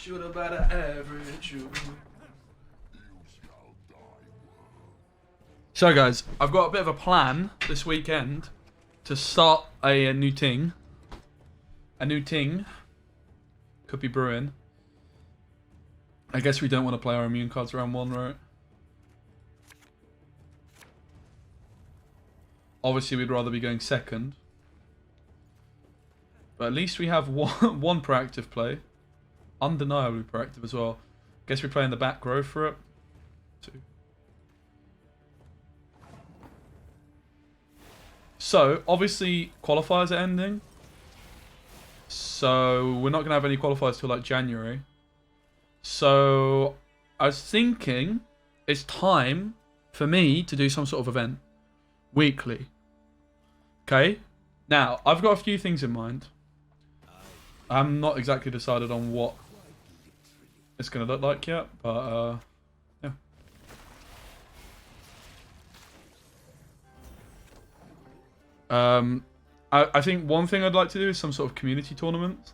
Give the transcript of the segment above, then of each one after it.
shoot about an average. So guys, I've got a bit of a plan this weekend to start a new thing. A new thing. Could be brewing. I guess we don't want to play our immune cards around one, right? Obviously, we'd rather be going second. But at least we have one proactive play. Undeniably proactive as well. Guess we play in the back row for it. 2. So, obviously, qualifiers are ending. So, we're not going to have any qualifiers till like January. So, I was thinking it's time for me to do some sort of event. Weekly. Okay? Now, I've got a few things in mind. I'm not exactly decided on what it's going to look like yet, but yeah. I think one thing I'd like to do is some sort of community tournament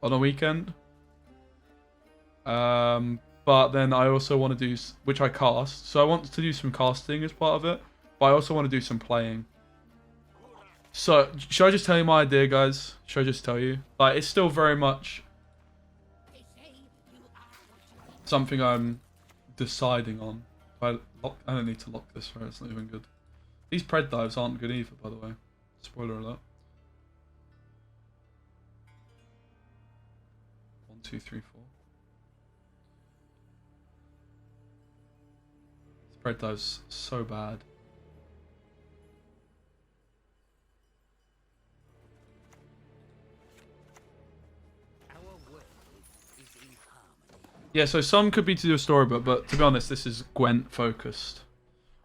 on a weekend. But then I also want to do, which I cast, so I want to do some casting as part of it, but I also want to do some playing. So, should I just tell you my idea, guys? Should I just tell you? Like, it's still very much something I'm deciding on. I don't need to lock this, right? It's not even good. These pred dives aren't good either, by the way. Spoiler alert. 1, 2, 3, 4. This pred dive's so bad. Yeah, so some could be to do a storybook, but to be honest, this is Gwent focused.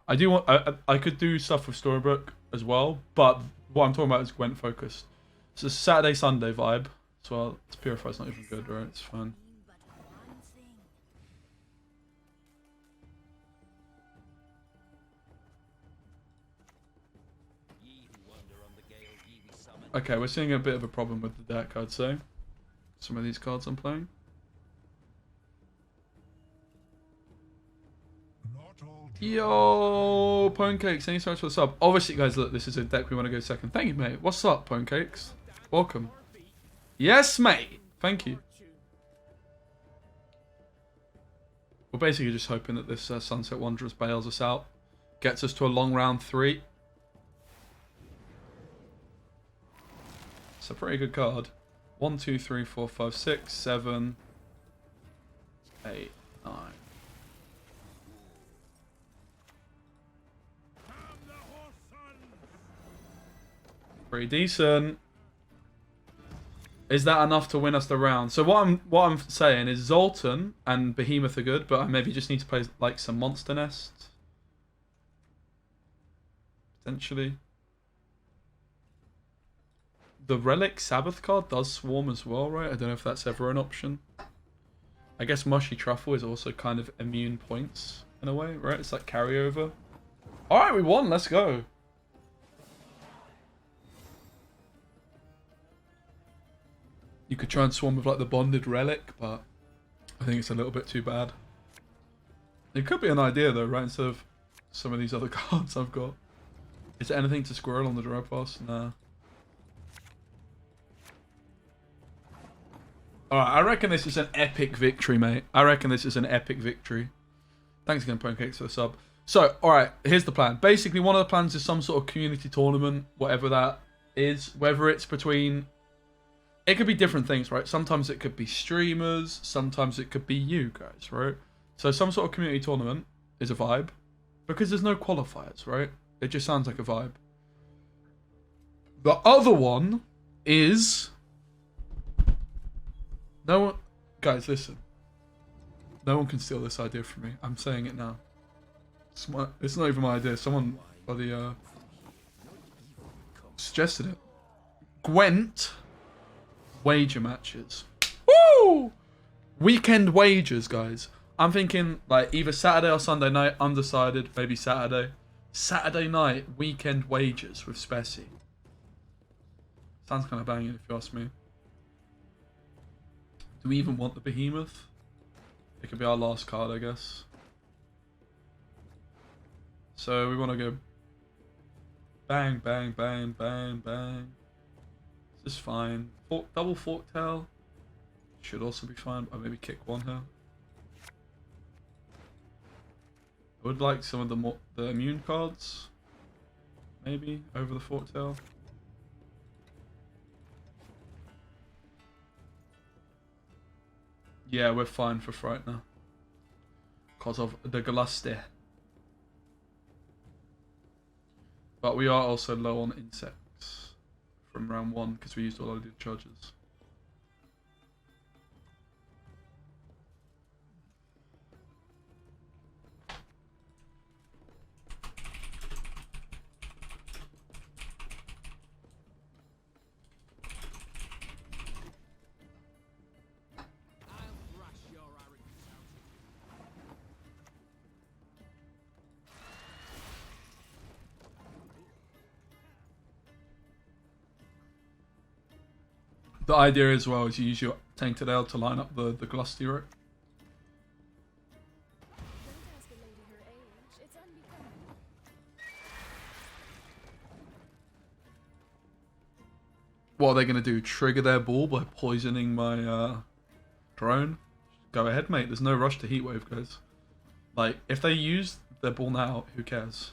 I do want, I could do stuff with storybook as well, but what I'm talking about is Gwent focused. It's a Saturday Sunday vibe. So it's Purify's not even good, right? It's fine. Okay, we're seeing a bit of a problem with the deck, I'd say. Some of these cards I'm playing. Yo, Ponecakes, thank you so much for the sub. Obviously, guys, look, this is a deck we want to go second. Thank you, mate. What's up, Ponecakes? Welcome. Yes, mate. Thank you. We're basically just hoping that this Sunset Wanderers bails us out. Gets us to a long round 3. It's a pretty good card. 1, 2, 3, 4, 5, 6, 7, 8, 9. Pretty decent. Is that enough to win us the round? So what I'm saying is Zoltan and Behemoth are good, but I maybe just need to play like some Monster Nest. Potentially. The Relic Sabbath card does swarm as well, right? I don't know if that's ever an option. I guess Mushy Truffle is also kind of immune points in a way, right? It's like carryover. Alright, we won. Let's go. You could try and swarm with like the Bonded Relic, but I think it's a little bit too bad. It could be an idea though, right? Instead of some of these other cards I've got. Is there anything to squirrel on the draw pass? Nah. Alright, I reckon this is an epic victory, mate. I reckon this is an epic victory. Thanks again, Pancakes, for the sub. So, alright, here's the plan. Basically, one of the plans is some sort of community tournament, whatever that is. Whether it's between... It could be different things, right? Sometimes it could be streamers. Sometimes it could be you guys, right? So some sort of community tournament is a vibe. Because there's no qualifiers, right? It just sounds like a vibe. The other one is... No one... Guys, listen. No one can steal this idea from me. I'm saying it now. It's not even my idea. Someone bloody suggested it. Gwent... Wager matches. Woo! Weekend wagers, guys. I'm thinking like either Saturday or Sunday night, undecided, maybe Saturday. Saturday night, weekend wagers with Speci. Sounds kind of banging if you ask me. Do we even want the behemoth? It could be our last card, I guess. So we want to go bang, bang, bang, bang, bang. This is fine. Double forktail should also be fine. Or maybe kick one here. I would like some of the immune cards, maybe over the forktail. Yeah, we're fine for fright now. Because of the Glusty. But we are also low on insects from round 1 because we used all of the charges. The idea as well is you use your tainted ale to line up the Glusty, right? What are they going to do? Trigger their ball by poisoning my drone? Go ahead, mate. There's no rush to heatwave, guys. Like, if they use their ball now, who cares?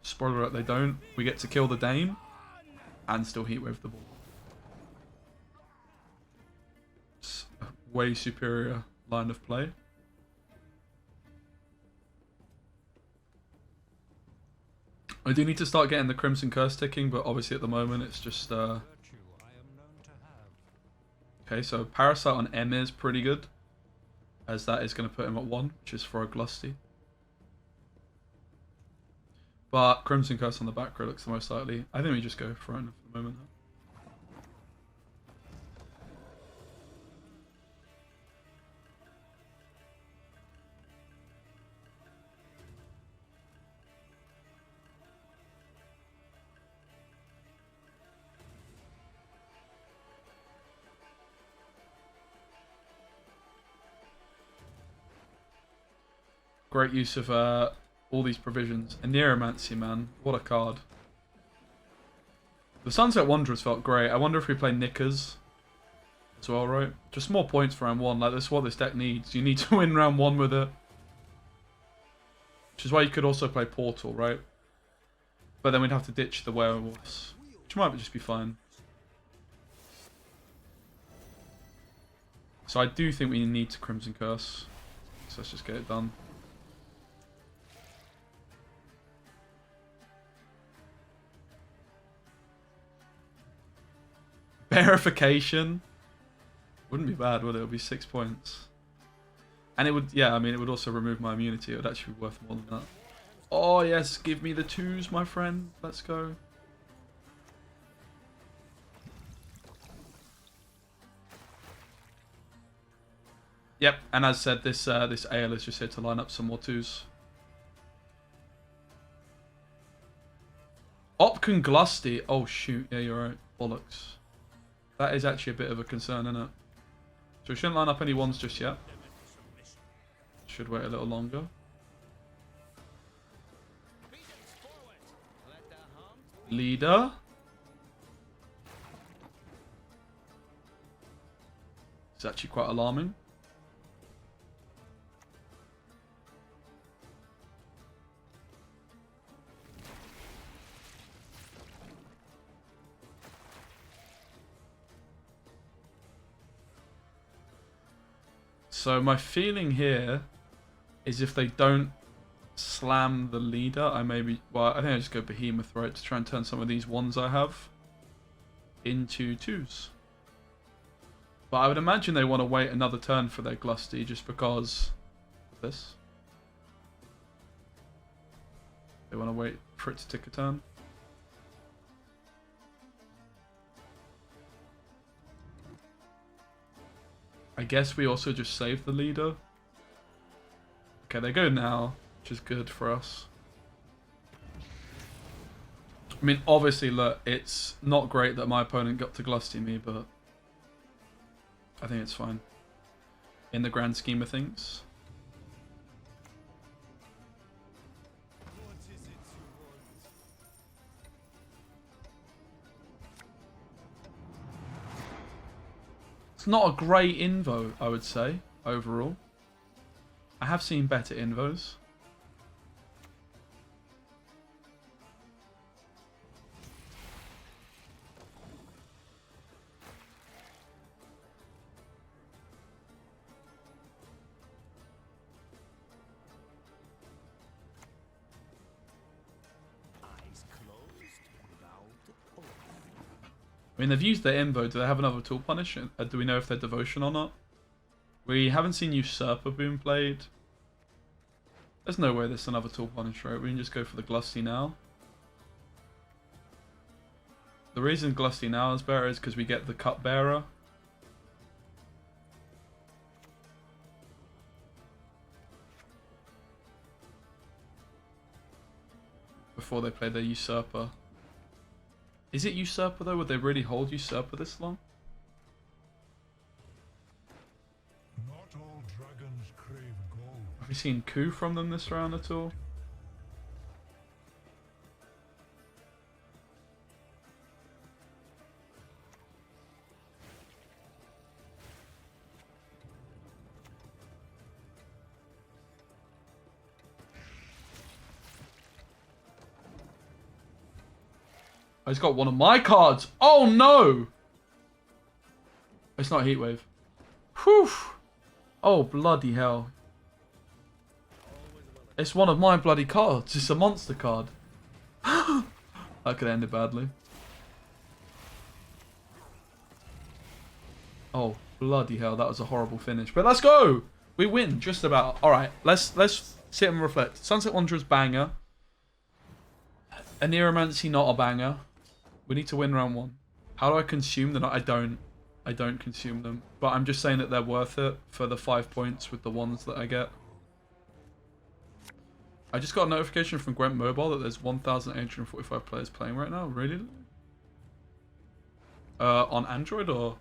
Spoiler alert, they don't. We get to kill the Dame and still heatwave the ball. It's a way superior line of play. I do need to start getting the Crimson Curse ticking, but obviously at the moment it's just... Okay, so Parasite on M is pretty good, as that is going to put him at 1, which is for a Glusty. But Crimson Curse on the back row looks the most likely. I think we just go for it for the moment. Great use of all these provisions. And Neuromancy, man. What a card. The Sunset Wanderers felt great. I wonder if we play Knickers as well, right? Just more points for round 1. Like, that's what this deck needs. You need to win round 1 with it. Which is why you could also play Portal, right? But then we'd have to ditch the Werewolves. Which might just be fine. So I do think we need to Crimson Curse. So let's just get it done. Verification wouldn't be bad, would it? It would be 6 points. And it would, yeah, I mean, it would also remove my immunity. It would actually be worth more than that. Oh, yes, give me the 2s, my friend. Let's go. Yep, and as said, this Ale is just here to line up some more 2s. Opkin Glusty. Oh, shoot. Yeah, you're right. Bollocks. That is actually a bit of a concern, isn't it? So we shouldn't line up any 1s just yet. Should wait a little longer. Leader. It's actually quite alarming. So my feeling here is if they don't slam the leader, I maybe... Well, I think I just go Behemoth, right? To try and turn some of these 1s I have into 2s. But I would imagine they want to wait another turn for their Glusty just because of this. They want to wait for it to tick a turn. I guess we also just save the leader. Okay, they go now, which is good for us. I mean, obviously, look, it's not great that my opponent got to Glusty me, but I think it's fine. in the grand scheme of things. It's not a great invo, I would say, overall. I have seen better invos. I mean, they've used their invo. Do they have another tool punish? Do we know if they're devotion or not? We haven't seen Usurper being played. There's no way there's another tool punish, right? We can just go for the Glusty now. The reason Glusty now is better is because we get the Cupbearer. Before they play their Usurper. Is it Usurper though? Would they really hold Usurper this long? Not all dragons crave gold. Have we seen coup from them this round at all? He's got one of my cards. Oh no! It's not Heatwave. Whew! Oh bloody hell! It's one of my bloody cards. It's a monster card. That could end it badly. Oh bloody hell! That was a horrible finish. But let's go. We win just about. All right. Let's sit and reflect. Sunset Wanderer's banger. A Neuromancy not a banger. We need to win round 1. How do I consume them? I don't consume them. But I'm just saying that they're worth it for the 5 points with the ones that I get. I just got a notification from Gwent Mobile that there's 1,845 players playing right now. Really? On Android or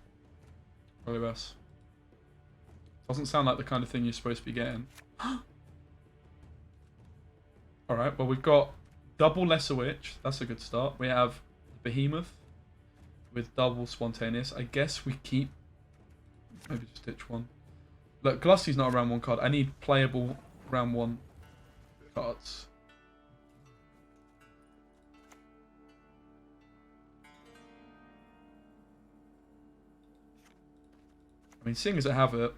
iOS? Doesn't sound like the kind of thing you're supposed to be getting. Alright, well we've got double Lesser Witch. That's a good start. We have Behemoth with double Spontaneous. I guess we keep... Maybe just ditch one. Look, Glusty's not a round 1 card. I need playable round 1 cards. I mean, seeing as I have it...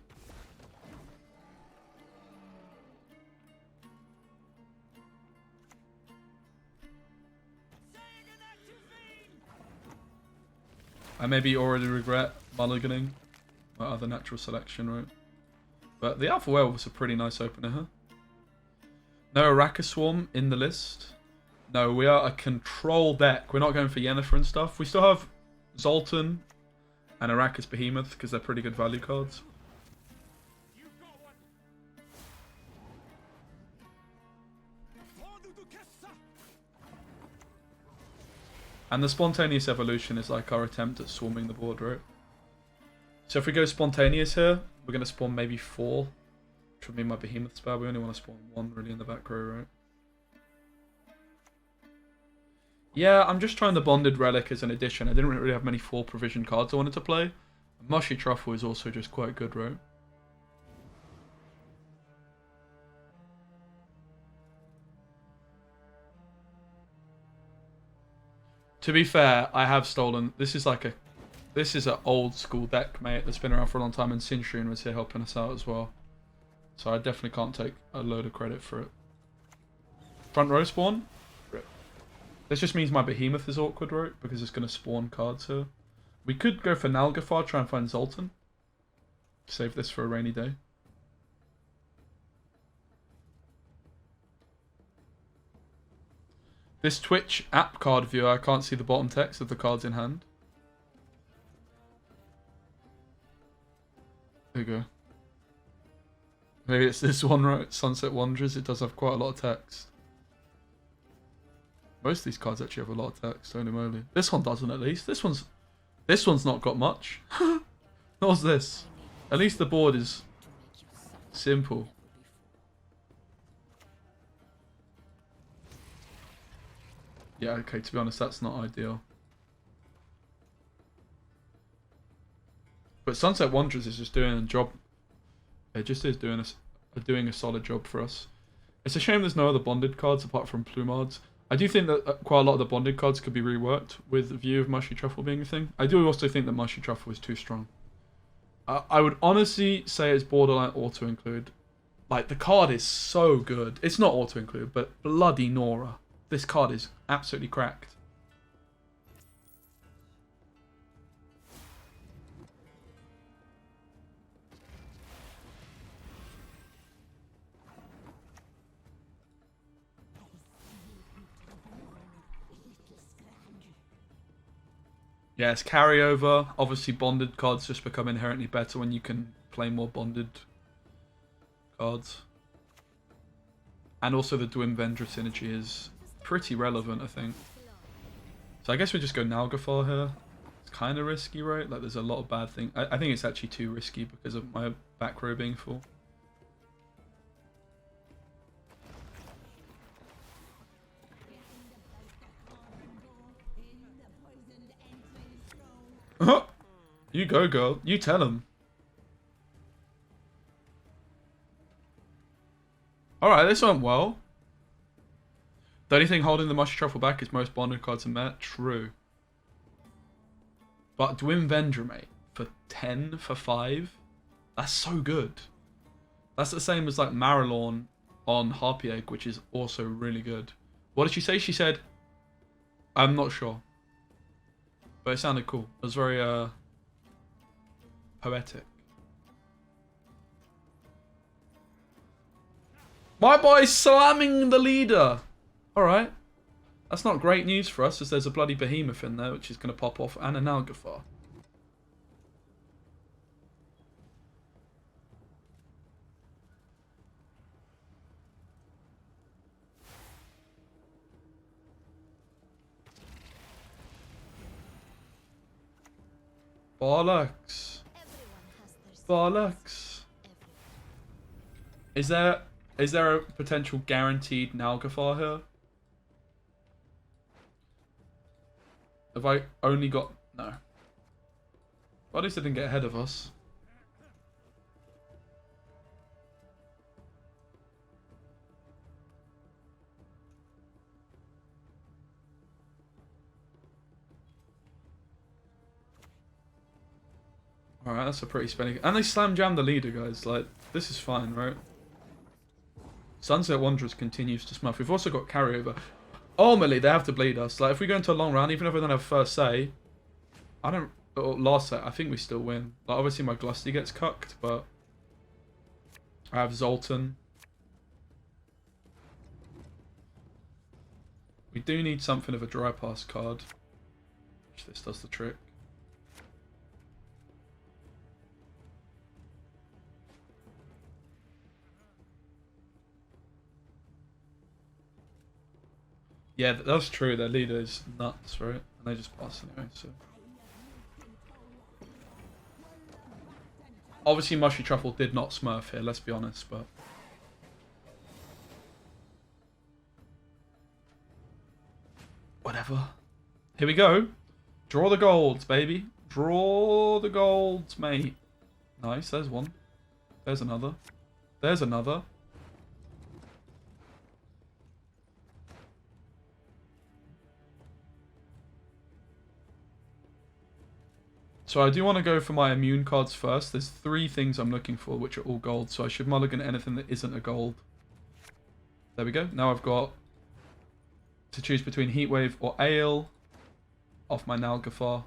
I maybe already regret mulliganing my other natural selection, right? But the Alpha Werewolf's a pretty nice opener, huh? No Araka Swarm in the list. No, we are a control deck. We're not going for Yennefer and stuff. We still have Zoltan and Arrakis Behemoth because they're pretty good value cards. And the Spontaneous Evolution is like our attempt at swarming the board, right? So if we go Spontaneous here, we're going to spawn maybe 4. Which would be my Behemoth spell. We only want to spawn 1 really in the back row, right? Yeah, I'm just trying the Bonded Relic as an addition. I didn't really have many 4 provision cards I wanted to play. Mushy Truffle is also just quite good, right? To be fair, I have stolen. This is like this is an old school deck, mate, that's been around for a long time, and Sintrian was here helping us out as well. So I definitely can't take a load of credit for it. Front row spawn? Rip. This just means my Behemoth is awkward, right? Because it's going to spawn cards here. We could go for Nalgafar, try and find Zoltan. Save this for a rainy day. This Twitch app card viewer, I can't see the bottom text of the cards in hand. There you go. Maybe it's this one, right? Sunset Wanderers. It does have quite a lot of text. Most of these cards actually have a lot of text. Holy moly. This one doesn't, at least. This one's not got much. What's this? At least the board is Simple. Yeah, okay, to be honest, that's not ideal. But Sunset Wanderers is just doing a job. It just is doing a solid job for us. It's a shame there's no other bonded cards apart from Plumards. I do think that quite a lot of the bonded cards could be reworked with the view of Mushy Truffle being a thing. I do also think that Mushy Truffle is too strong. I would honestly say it's borderline auto-include. Like, the card is so good. It's not auto-include, but bloody Nora. This card is absolutely cracked. Yeah, it's carryover. Obviously, bonded cards just become inherently better when you can play more bonded cards. And also the Dwin Vendra synergy is pretty relevant, I think. So I guess we just go Nalgafar here. It's kind of risky, right? Like, there's a lot of bad things. I think it's actually too risky because of my back row being full. You go, girl. You tell him. Alright, this went well. The only thing holding the Mushy Truffle back is most bonded cards in Met. True. But Dwin Vendra, mate, for 10 for 5? That's so good. That's the same as like Marilorn on Harpy Egg, which is also really good. What did she say? She said, I'm not sure. But it sounded cool. It was very poetic. My boy's slamming the leader. Alright. That's not great news for us, as there's a bloody behemoth in there, which is going to pop off, and a Nalgafar. Bollocks. Bollocks. Is there a potential guaranteed Nalgafar here? Have I only got... No. Well, at least they didn't get ahead of us. Alright, that's a pretty spinning... And they slam jam the leader, guys. Like, this is fine, right? Sunset Wanderers continues to smuff. We've also got carryover. Ultimately, they have to bleed us. Like, if we go into a long round, even if we don't have first say, or last set, I think we still win. Like, obviously my Glusty gets cucked, but I have Zoltan. We do need something of a dry pass card, which this does the trick. Yeah, that's true. Their leader is nuts, right? And they just pass anyway, so... Obviously, Mushy Truffle did not smurf here, let's be honest, but... Whatever. Here we go. Draw the golds, baby. Draw the golds, mate. Nice, there's one. There's another. There's another. So I do want to go for my immune cards first. There's 3 things I'm looking for, which are all gold. So I should mulligan anything that isn't a gold. There we go. Now I've got to choose between Heatwave or Ale off my Nalgafar.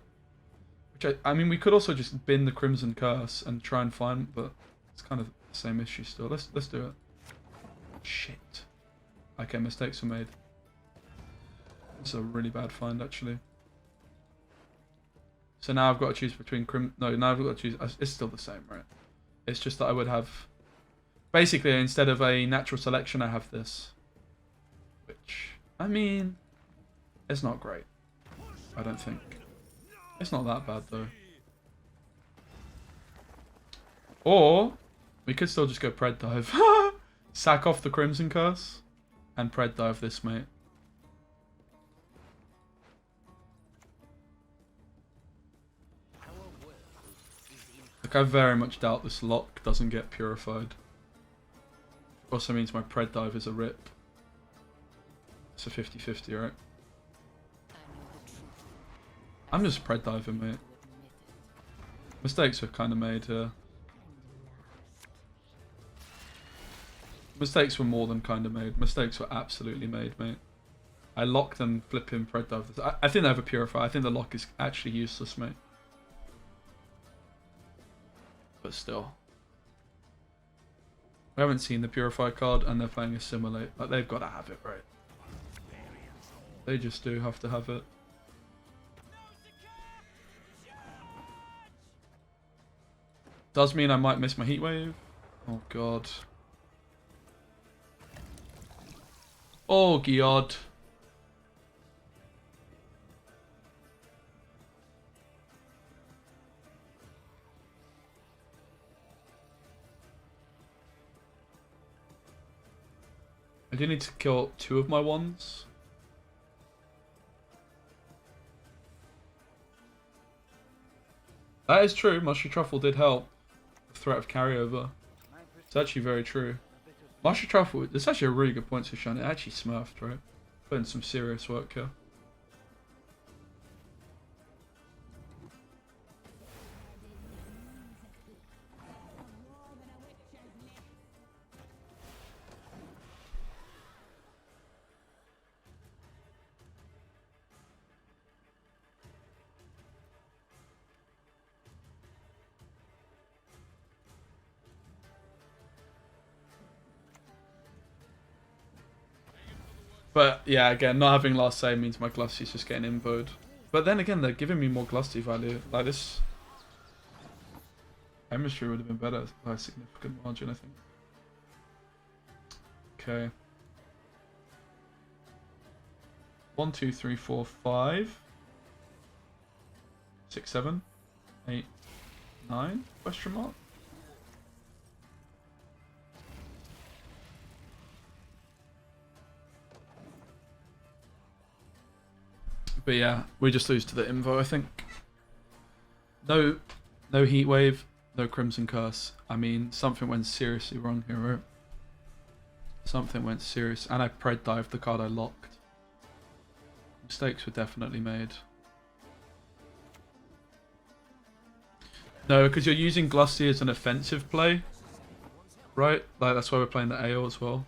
Which I mean, we could also just bin the Crimson Curse and try and find, but it's kind of the same issue still. Let's do it. Shit. Okay, mistakes were made. It's a really bad find, actually. So now I've got to choose between now I've got to choose... It's still the same, right? It's just that I would have... Basically, instead of a natural selection, I have this. Which, I mean... It's not great. I don't think. It's not that bad, though. Or... We could still just go Pred Dive. Sack off the Crimson Curse and Pred Dive this, mate. Like, I very much doubt this lock doesn't get purified. Also means my Pred Dive is a rip. It's a 50-50, right? I'm just Pred Diving, mate. Mistakes were kind of made here. Mistakes were more than kind of made. Mistakes were absolutely made, mate. I locked and flipping Pred Dive. I think they have a Purify. I think the lock is actually useless, mate. But still. We haven't seen the Purify card and they're playing Assimilate. Like, they've got to have it, right? They just do have to have it. Does mean I might miss my Heat Wave. Oh, God. Oh, God. I do need to kill 2 of my ones. That is true. Mushy Truffle did help. The threat of carryover. It's actually very true. Mushy Truffle, it's actually a really good point to shine. It actually smurfed, right? Put in some serious work here. But yeah, again, not having last say means my Glusty's just getting invoed. But then again, they're giving me more Glusty value. Like this chemistry would have been better by a significant margin, I think. Okay. 1, 2, 3, 4, 5, 6, 7, 8, 9? Question mark. But yeah, we just lose to the Invo, I think. No Heat Wave, no Crimson Curse. I mean, something went seriously wrong here, right? Something went serious. And I Pred Dived the card I locked. Mistakes were definitely made. No, because you're using Glusty as an offensive play. Right? Like, that's why we're playing the AO as well.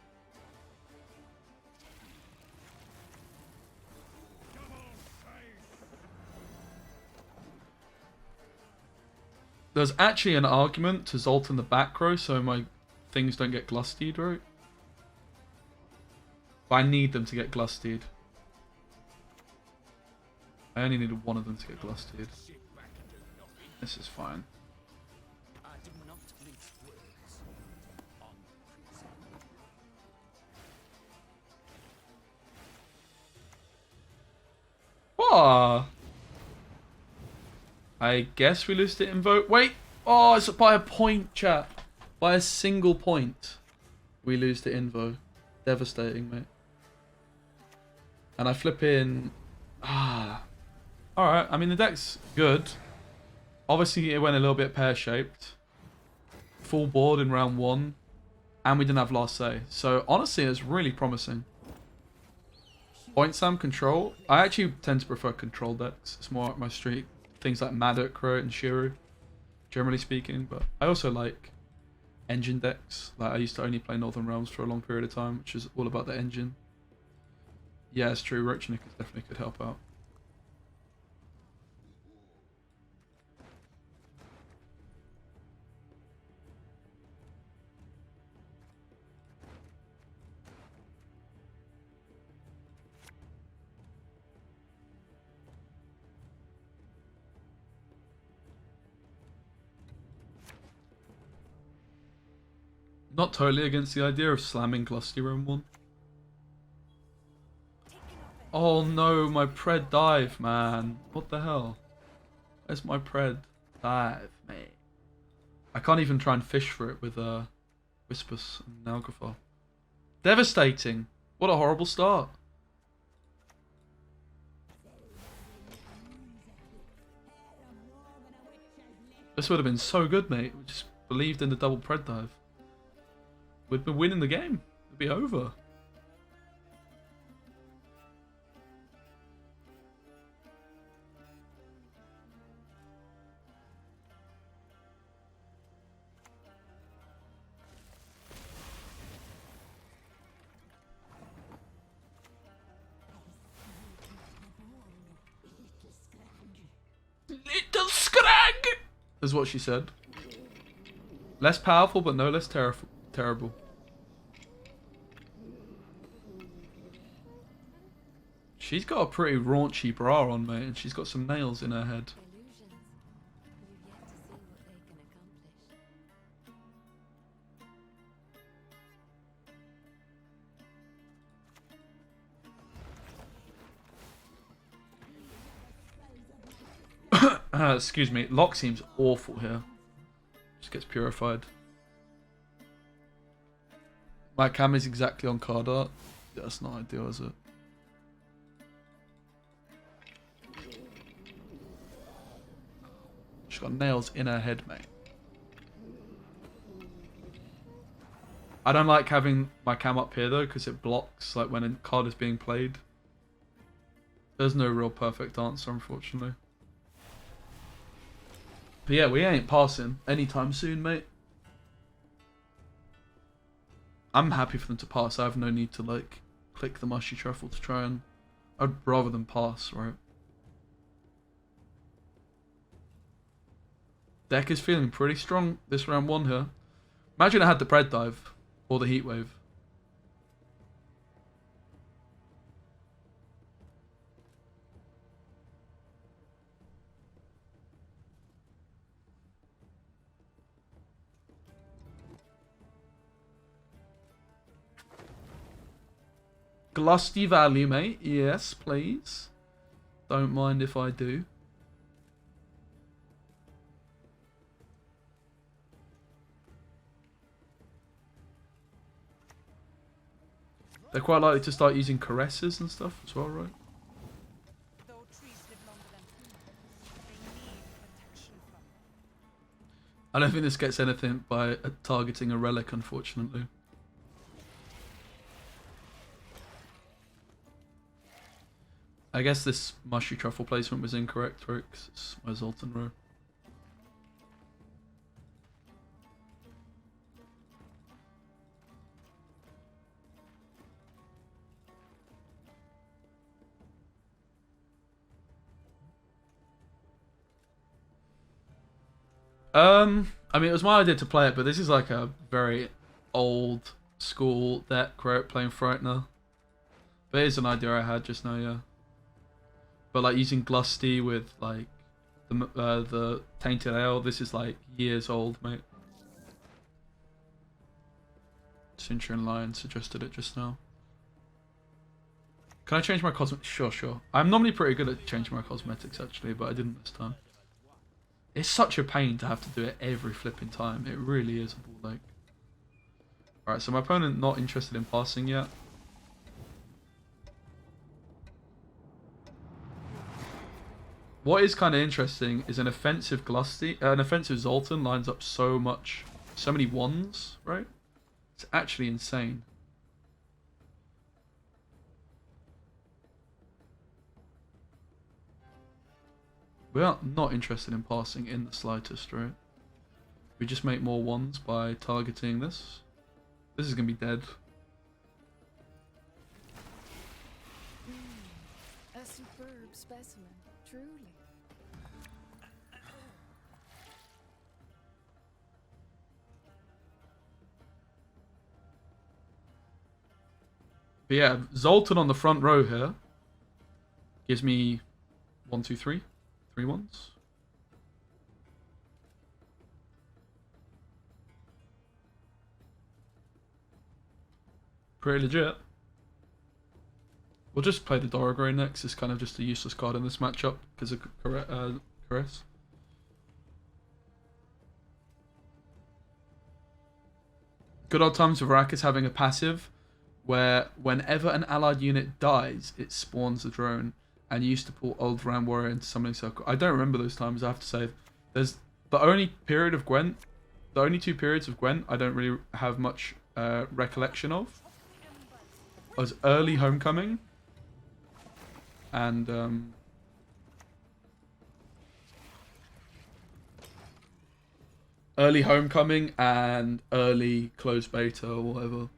There's actually an argument to Zolt in the back row so my things don't get Glustied, right? But I need them to get Glustied. I only needed one of them to get Glustied. This is fine. What? I guess we lose to Invoke. Wait! Oh, it's by a point, chat. By a single point. We lose to Invo. Devastating, mate. And I flip in... Alright, I mean, the deck's good. Obviously, it went a little bit pear-shaped. Full board in round 1. And we didn't have last say. So, honestly, it's really promising. Point Sam control. I actually tend to prefer control decks. It's more up my street. Things like Maddock, Crow, and Shiru, generally speaking. But I also like engine decks. Like, I used to only play Northern Realms for a long period of time, which is all about the engine. Yeah, it's true. Roachnik definitely could help out. Not totally against the idea of slamming Glusty round 1. Oh no, my Pred dive, man. What the hell? Where's my Pred dive, mate? I can't even try and fish for it with Wispus and Nalgafar. Devastating. What a horrible start. This would have been so good, mate. We just believed in the double pred dive. We'd been winning the game. It'd be over. Little scrag! Is what she said. Less powerful, but no less terrible. She's got a pretty raunchy bra on, mate, and she's got some nails in her head. Excuse me. Lock seems awful here. Just gets purified. My cam is exactly on card art. Yeah, that's not ideal, is it? She's got nails in her head, mate. I don't like having my cam up here though, because it blocks like when a card is being played. There's no real perfect answer, unfortunately. But yeah, we ain't passing anytime soon, mate. I'm happy for them to pass. I have no need to like click the mushy truffle to try and... I'd rather than pass, right? Deck is feeling pretty strong this round one here. Imagine I had the pred dive or the heat wave. Glusty value, mate. Yes, please. Don't mind if I do. They're quite likely to start using caresses and stuff as well, right? I don't think this gets anything by targeting a relic, unfortunately. I guess this mushy truffle placement was incorrect, right? Because it's my Zoltan row. I mean, it was my idea to play it, but this is like a very old school deck, right? Playing Frightener. But it is an idea I had just now, yeah. But like using Glusty with like the Tainted Ale, this is like years old, mate. Cintrian Lion suggested it just now. Can I change my cosmetics? Sure, sure. I'm normally pretty good at changing my cosmetics actually, but I didn't this time. It's such a pain to have to do it every flipping time. It really is a ball ache. Alright, so my opponent not interested in passing yet. What is kind of interesting is an offensive Zoltan lines up so many ones, right? It's actually insane. We are not interested in passing in the slightest, right? We just make more ones by targeting this. This is going to be dead. A superb specimen, truly. But yeah, Zoltan on the front row here gives me 1, 2, 3. 3 ones. Pretty legit. We'll just play the Dorogray next. It's kind of just a useless card in this matchup because of Caress. Good old times with Arrakis having a passive where whenever an allied unit dies, it spawns a drone, and you used to pull Old Ram Warrior into Summoning Circle. I don't remember those times, I have to say. There's the only period of Gwent, the only 2 periods of Gwent I don't really have much recollection of. Was early Homecoming and early Homecoming and early closed beta or whatever.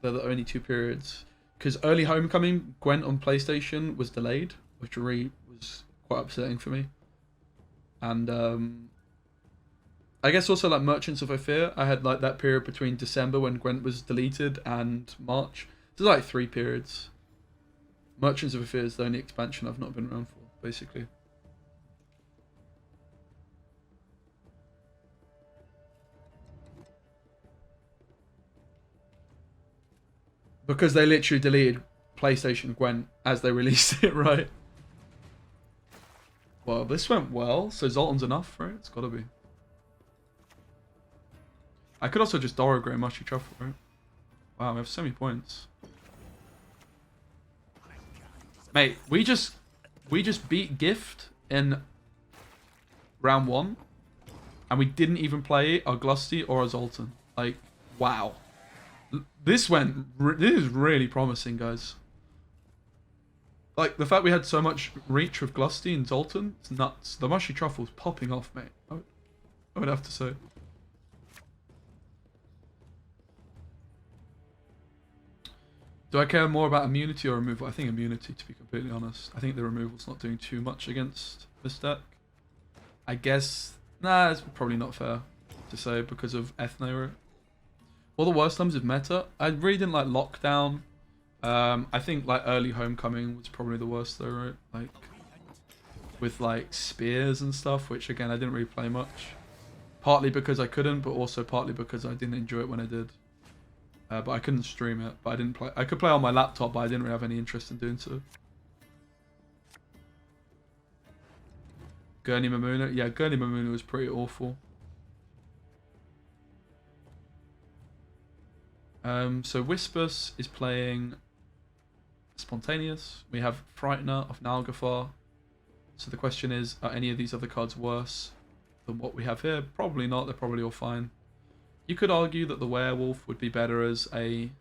They're the only 2 periods. Because early Homecoming, Gwent on PlayStation was delayed, which really was quite upsetting for me. And I guess also like Merchants of Ophir, I had like that period between December when Gwent was deleted and March. There's like 3 periods. Merchants of Ophir is the only expansion I've not been around for, basically. Because they literally deleted PlayStation Gwent as they released it, right? Well, this went well, so Zoltan's enough, right? It's gotta be. I could also just Doro Grey Mushy Truffle, right? Wow, we have so many points. Mate, we just beat Gift in round 1, and we didn't even play our Glusty or our Zoltan. Like, wow. This is really promising, guys. Like, the fact we had so much reach with Glusty and Zoltan, it's nuts. The Mushy Truffle's popping off, mate. I would have to say. Do I care more about immunity or removal? I think immunity, to be completely honest. I think the removal's not doing too much against this deck. I guess... Nah, it's probably not fair to say because of Ethne, right? All the worst times of meta. I really didn't like Lockdown. I think like early Homecoming was probably the worst though, right? Like with like spears and stuff, which again I didn't really play much. Partly because I couldn't, but also partly because I didn't enjoy it when I did. But I couldn't stream it. But I didn't play. I could play on my laptop, but I didn't really have any interest in doing so. Gurney Mamuna. Yeah, Gurney Mamuna was pretty awful. So Whispers is playing Spontaneous. We have Frightener of Nalgafar. So the question is, are any of these other cards worse than what we have here? Probably not. They're probably all fine. You could argue that the Werewolf would be better as a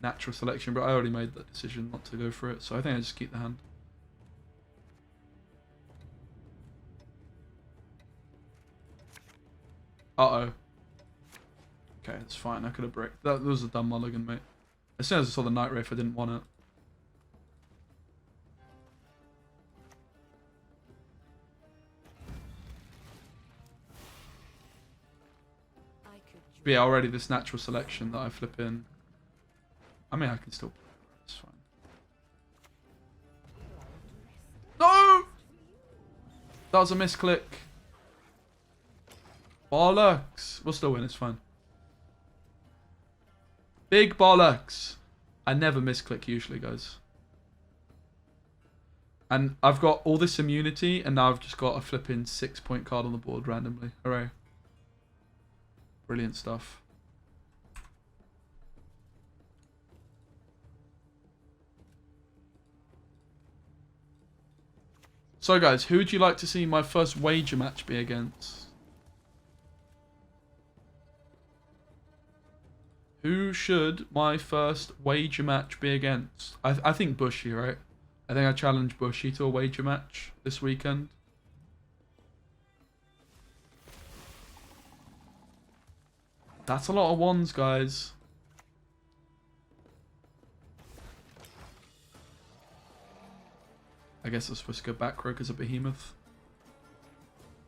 natural selection, but I already made that decision not to go for it. So I think I just keep the hand. Uh-oh. Okay, it's fine. I could have bricked. That was a dumb mulligan, mate. As soon as I saw the Night Wraith, I didn't want it. But yeah, already this natural selection that I flip in. I mean, I can still play it. It's fine. No! That was a misclick. Bollocks. We'll still win. It's fine. Big bollocks. I never misclick usually, guys. And I've got all this immunity, and now I've just got a flipping 6-point card on the board randomly. Hooray. Brilliant stuff. So guys, who would you like to see my first wager match be against? Who should my first wager match be against? I think Bushy, right? I think I challenge Bushy to a wager match this weekend. That's a lot of ones, guys. I guess I'm supposed to go back row because of Behemoth.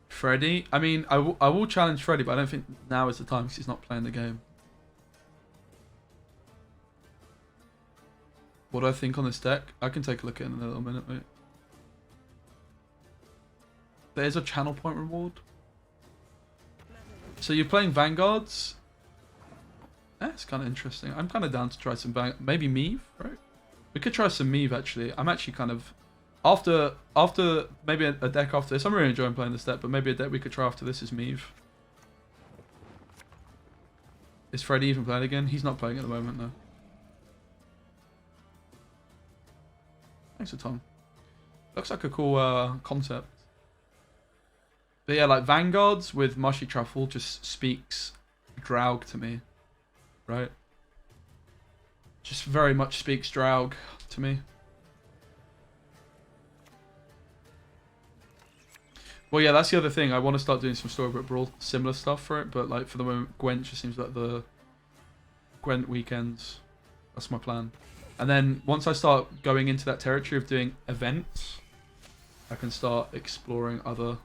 Freddy? I mean, I will challenge Freddy, but I don't think now is the time because he's not playing the game. What do I think on this deck? I can take a look at it in a little minute, mate. There's a channel point reward. So you're playing Vanguards? That's kind of interesting. I'm kind of down to try some maybe Meave, right? We could try some Meave, actually. I'm actually kind of... After maybe a deck after this. I'm really enjoying playing this deck, but maybe a deck we could try after this is Meave. Is Freddy even playing again? He's not playing at the moment, though. Thanks for Tom. Looks like a cool concept. But yeah, like Vanguards with Mushy Truffle just speaks Draug to me. Right? Just very much speaks Draug to me. Well, yeah, that's the other thing. I want to start doing some Storybook Brawl similar stuff for it, but like for the moment, Gwent just seems like the Gwent weekends. That's my plan. And then once I start going into that territory of doing events, I can start exploring other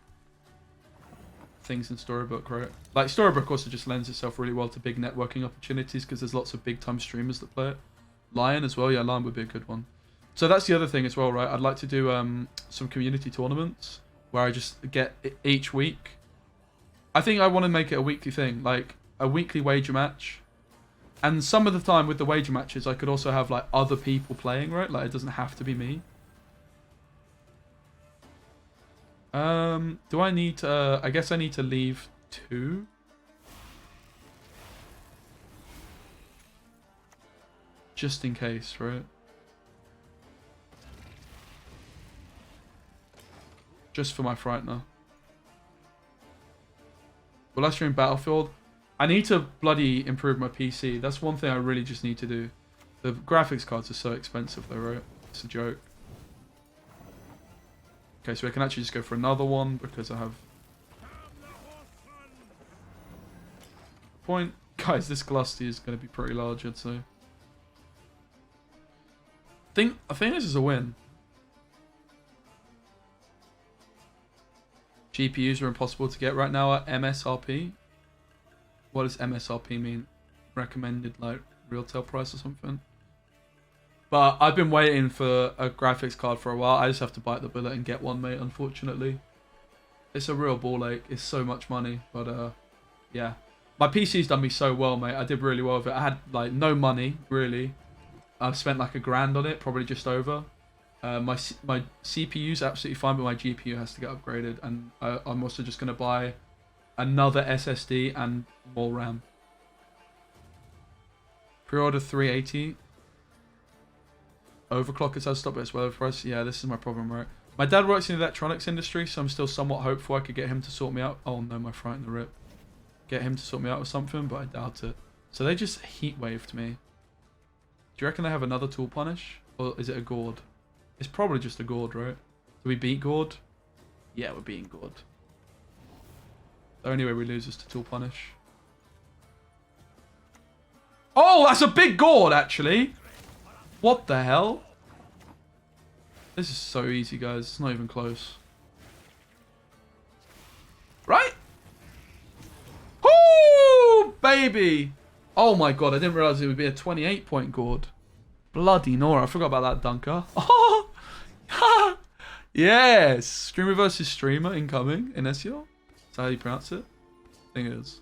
things in Storybook, right? Like Storybook also just lends itself really well to big networking opportunities because there's lots of big time streamers that play it. Lion as well, yeah, Lion would be a good one. So that's the other thing as well, right? I'd like to do some community tournaments where I just get each week. I think I want to make it a weekly thing, like a weekly wager match. And some of the time with the wager matches, I could also have like other people playing, right? Like it doesn't have to be me. Do I need to, I guess I need to leave 2. Just in case, right? Just for my Frightener. Will I stream Battlefield? I need to bloody improve my PC. That's one thing I really just need to do. The graphics cards are so expensive though, right? It's a joke. Okay, so I can actually just go for another one because I have... Point. Guys, this Glusty is going to be pretty large, I'd say. I think this is a win. GPUs are impossible to get right now at MSRP. What does MSRP mean? Recommended like retail price or something? But I've been waiting for a graphics card for a while. I just have to bite the bullet and get one, mate, unfortunately. It's a real ball ache. It's so much money. But yeah. My PC's done me so well, mate. I did really well with it. I had like no money, really. I've spent like $1,000 on it, probably just over. My CPU's absolutely fine, but my GPU has to get upgraded. And I'm also just going to buy another SSD and more RAM. Pre-order 380. Overclock is how to stop it as well for us. Yeah, this is my problem, right? My dad works in the electronics industry, so I'm still somewhat hopeful I could get him to sort me out. Oh no, my frightened the rip. Get him to sort me out with something, but I doubt it. So they just heat waved me. Do you reckon they have another tool punish? Or is it a gourd? It's probably just a gourd, right? Do we beat gourd? Yeah, we're beating gourd. The only way we lose is to tool punish. Oh, that's a big gourd, actually. What the hell? This is so easy, guys. It's not even close. Right? Woo, baby. Oh my god, I didn't realize it would be a 28-point gourd. Bloody Nora, I forgot about that dunker. Oh, yes. Streamer versus streamer incoming in SEO. Is that how you pronounce it? I think it is.